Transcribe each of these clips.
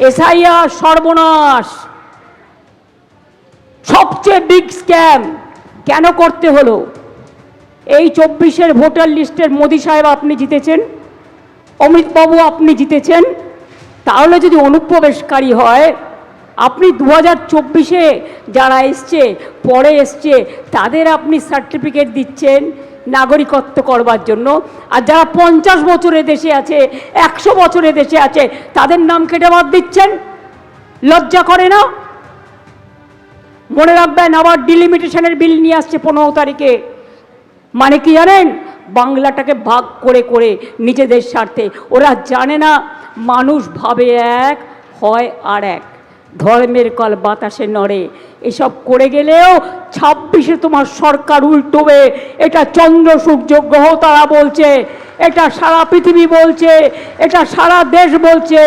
SIR সর্বনাশ, সবচেয়ে big scam কেন করতে হলো? এই 24-এর ভোটার লিস্টের মোদি সাহেব আপনি জিতেছেন, অমিতবাবু আপনি জিতেছেন, তাহলে যদি অনুপ্রবেশকারী হয়, আপনি 2024-এ যারা এসছে, পরে এসছে, তাদের আপনি সার্টিফিকেট দিচ্ছেন নাগরিকত্ব করবার জন্য, আর যারা 50 বছরে দেশে আছে, 100 বছরে দেশে আছে, তাদের নাম কেটে বাদ দিচ্ছেন। লজ্জা করে না? মনে রাখবেন, আবার ডিলিমিটেশনের বিল নিয়ে আসছে 15 তারিখে। মানে কি জানেন? বাংলাটাকে ভাগ করে করে নিজেদের স্বার্থে। ওরা জানে না মানুষ ভাবে এক, হয় আর এক। ধর্মের কল বাতাসে নড়ে। এসব করে গেলেও 26-এ তোমার সরকার উল্টোবে। এটা চন্দ্র সূর্য গ্রহ তারা বলছে, এটা সারা পৃথিবী বলছে, এটা সারা দেশ বলছে।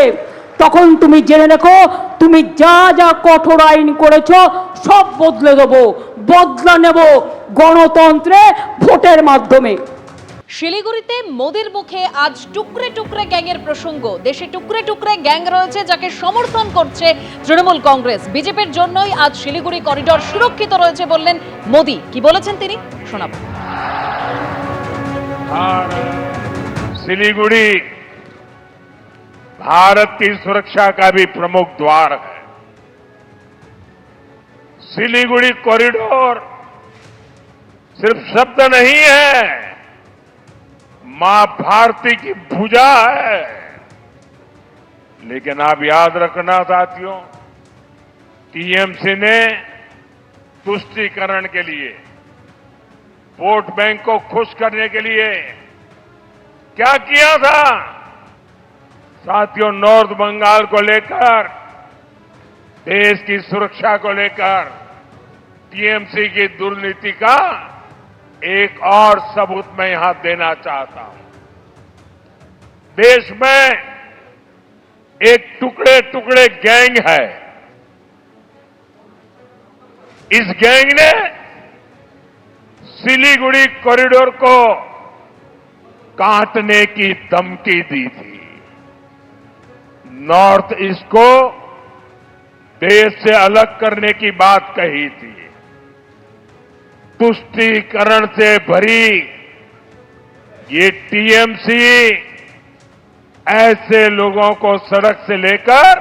তখন তুমি জেনে রেখো, তুমি যা যা কঠোর আইন করেছো সব বদলে দেবো, বদলা নেব গণতন্ত্রে, ভোটের মাধ্যমে। শিলিগুড়িতে মোদির মুখে আজ টুকরে টুকরে গ্যাংয়ের প্রসঙ্গ। দেশে টুকরে টুকরে গ্যাং রয়েছে যাকে সমর্থন করছে তৃণমূল কংগ্রেস। বিজেপির জন্যই আজ শিলিগুড়ি করিডোর সুরক্ষিত রয়েছে বললেন মোদি। কি বলেছেন তিনি, শোনাবো। सिलीगुड़ी भारत की सुरक्षा का भी प्रमुख द्वार है। सिलीगुड़ी कॉरिडोर सिर्फ शब्द नहीं है, मां भारती की भुजा है। लेकिन आप याद रखना साथियों, टीएमसी ने तुष्टीकरण के लिए, वोट बैंक को खुश करने के लिए क्या किया था? साथियों, नॉर्थ बंगाल को लेकर, देश की सुरक्षा को लेकर टीएमसी की दुर्नीति का एक और सबूत मैं यहां देना चाहता हूं। देश में एक टुकड़े टुकड़े गैंग है। इस गैंग ने सिलीगुड़ी कॉरिडोर को काटने की धमकी दी थी। नॉर्थ ईस्ट को देश से अलग करने की बात कही थी। तुष्टीकरण से भरी ये टीएमसी ऐसे लोगों को सड़क से लेकर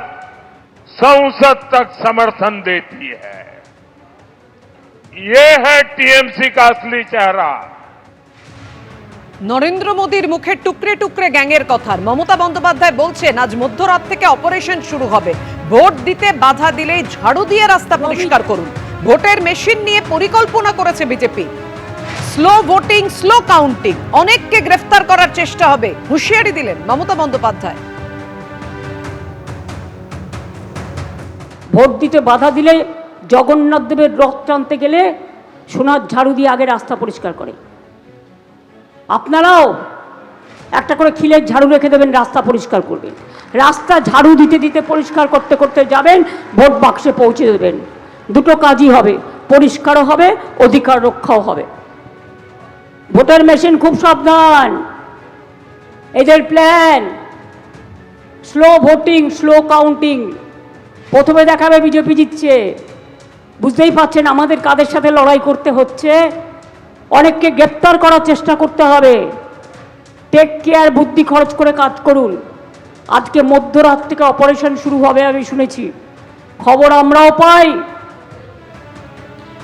संसद तक समर्थन देती है। ये है टीएमसी का असली चेहरा। নরেন্দ্র মোদীর মুখে টুকরে টুকরে গ্যাংয়ের কথা। মমতা বন্দ্যোপাধ্যায় বলছেন আজ মধ্যরাত থেকে অপারেশন শুরু হবে। ভোট দিতে বাধা দিলেই ঝাড়ু দিয়ে রাস্তা পরিষ্কার করুন। ভোটের মেশিন নিয়ে পরিকল্পনা করেছে BJP. Slow voting, slow counting, অনেককে গ্রেফতার করার চেষ্টা হবে, হুঁশিয়ারি দিলেন মমতা বন্দ্যোপাধ্যায়। ভোট দিতে বাধা দিলে জগন্নাথ দেবের রথ টানতে গেলে সোনার ঝাড়ু দিয়ে আগে রাস্তা পরিষ্কার করে। আপনারাও একটা করে খিলের ঝাড়ু রেখে দেবেন, রাস্তা পরিষ্কার করবেন। রাস্তা ঝাড়ু দিতে দিতে পরিষ্কার করতে করতে যাবেন, ভোট বাক্সে পৌঁছে দেবেন। দুটো কাজই হবে, পরিষ্কারও হবে, অধিকার রক্ষাও হবে। ভোটের মেশিন খুব সাবধান, এদের plan slow voting, slow counting. প্রথমে দেখাবে বিজেপি জিতছে, বুঝতেই পারছেন আমাদের কাদের সাথে লড়াই করতে হচ্ছে। অনেককে গ্রেপ্তার করার চেষ্টা করতে হবে। টেক কেয়ার, বুদ্ধি খরচ করে কাজ করুন। আজকে মধ্যরাত থেকে অপারেশন শুরু হবে আমি শুনেছি, খবর আমরাও পাই।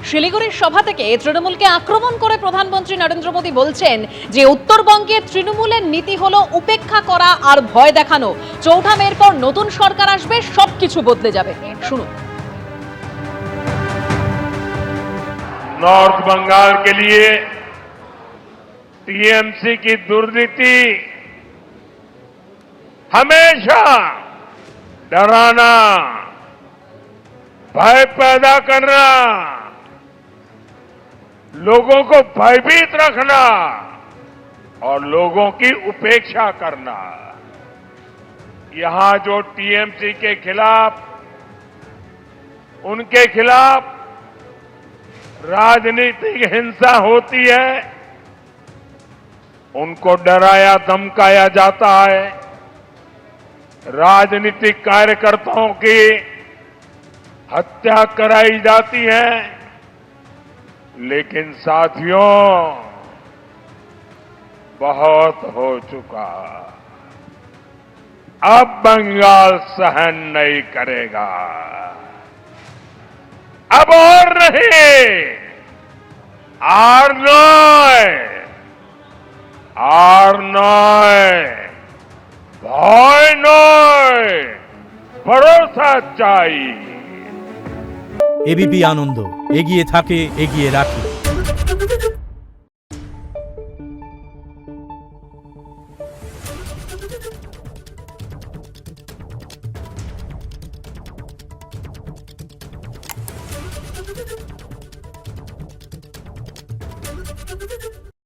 শিলিগুড়ির সভা থেকে তৃণমূলকে আক্রমণ করে প্রধানমন্ত্রী নরেন্দ্র মোদী বলছেন যে উত্তরবঙ্গে তৃণমূলের নীতি হলো উপেক্ষা করা আর ভয় দেখানো। 4 মের পর নতুন সরকার আসবে, সবকিছু বদলে যাবে। শুনুন। नॉर्थ बंगाल के लिए टीएमसी की दुर्नीति हमेशा डराना, भय पैदा करना, लोगों को भयभीत रखना और लोगों की उपेक्षा करना। यहां जो टीएमसी के खिलाफ, उनके खिलाफ राजनीतिक हिंसा होती है, उनको डराया धमकाया जाता है, राजनीतिक कार्यकर्ताओं की हत्या कराई जाती है, लेकिन साथियों बहुत हो चुका। अब बंगाल सहन नहीं करेगा। अब और नहीं, আর নয়, ভয় নয়, ভরসা চাই। এবিপি আনন্দ, এগিয়ে থাকে, এগিয়ে রাখে।